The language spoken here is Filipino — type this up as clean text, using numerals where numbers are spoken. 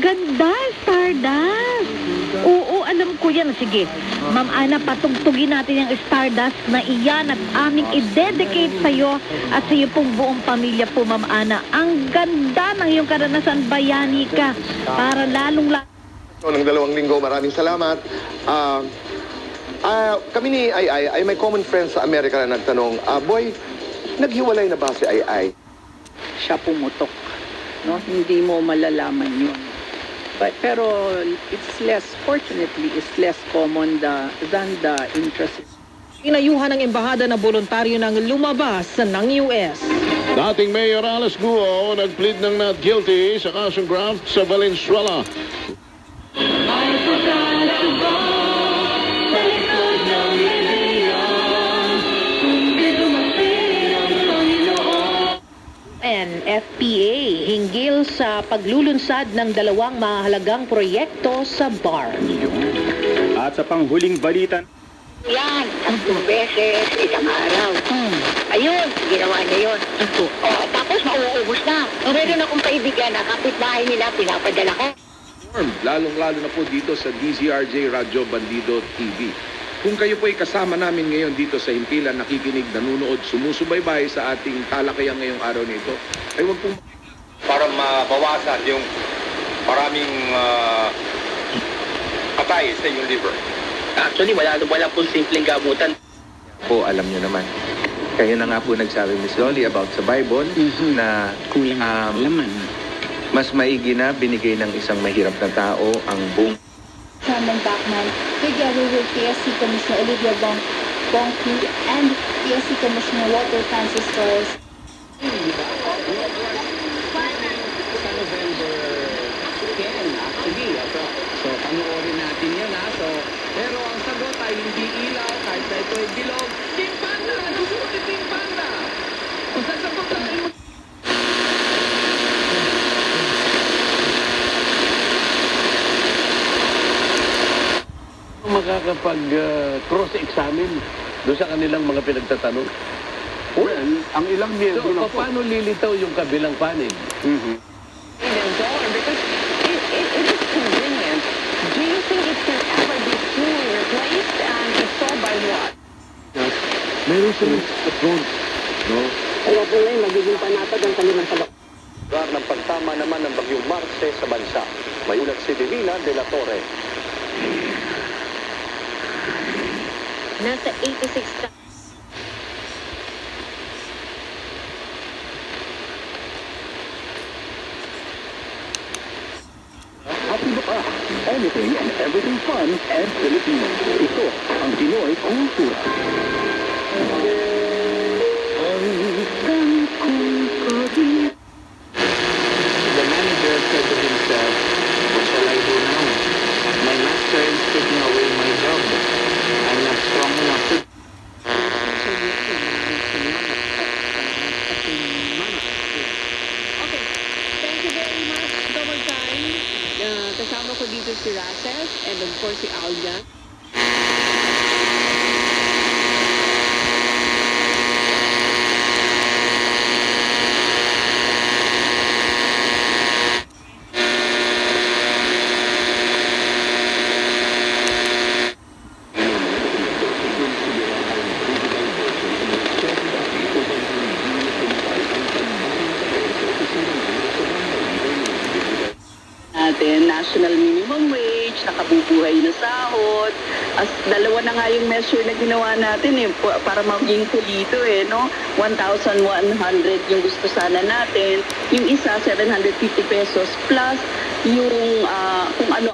ganda, Stardust. Oo, alam ko yan. Sige, Ma'am Ana, patugtugin natin yung Stardust na iyan at aming i-dedicate sa'yo at sa iyo pong buong pamilya po, Ma'am Ana. Ang ganda ng iyong karanasan, bayani ka. Para lalong ng 2 linggo, maraming salamat. Kami ni ay may common friend sa Amerika na nagtanong, Boy, naghiwalay na ba si Ay? Siya pumutok. No? Hindi mo malalaman yun. Pero fortunately, it's less common than the interest. Inayuhan ng embahada na voluntaryo ng lumabas ng US. Dating Mayor Alice Guo nag-plead ng not guilty sa kasong graft sa Valenzuela. FPA hinggil sa paglulunsad ng 2 mahalagang proyekto sa BAR. At sa panghuling balita, Yan, 3 beses, isang araw. Ayun, ginawa niya yun. Tapos mauubos na. Meron akong kaibigan na kapitbahay nila, pinapadala ko. Lalong-lalo na po dito sa DZRJ Radyo Bandido TV. Kung kayo po ay kasama namin ngayon dito sa Himpilan, nakikinig, nanunood, sumusubaybay sa ating talakayan ngayong araw nito, ay huwag pong para mabawasan yung maraming patay sa yung liver. Actually, wala pong simpleng gamutan. Po, alam nyo naman. Kayo na nga po nagsabi, Miss Loli, about sa Bible na Kulang laman. mas maigi na binigay ng isang mahirap na tao ang buong Chairman Bachmann, together with PSC Commissioner Olivia Bonky and PSC Commissioner Walter Francis Torres. Sa November 10, actually. So, panoorin natin yun, ha? Pero ang sagot ay hindi ilaw, kahit na ito ay bilog. Team Panda! Susunod ni Team Panda! Kung sasagot na kayo makakapag-cross-examine doon sa kanilang mga pinagtatanong. well, ang ilang miyembro So, paano lilitaw yung kabilang panig? Because it is convenient. Do you think it can ever be fully replaced? And if so, by what? Meron silang drones, no? Kaya po ngayon, magiging panatag ang kanilang salok. Lugar ng pagtama naman ng bagyong Marce sa bansa. May ulat si Divina de la Torre. Nasa 86 anything and everything fun and Filipino. Ito ang Pinoy Kultura. The manager said to himself, what shall I do now? My master is taking away my job. I'm not strong enough to... Okay. Thank you very much, Double Time. Kasama ko dito si Races and of course si Alja. National minimum wage, nakabubuhay na sahod. As dalawa na nga yung measure na ginawa natin para maging pulito no? 1,100 yung gusto sana natin. Yung isa 750 pesos plus yung kung ano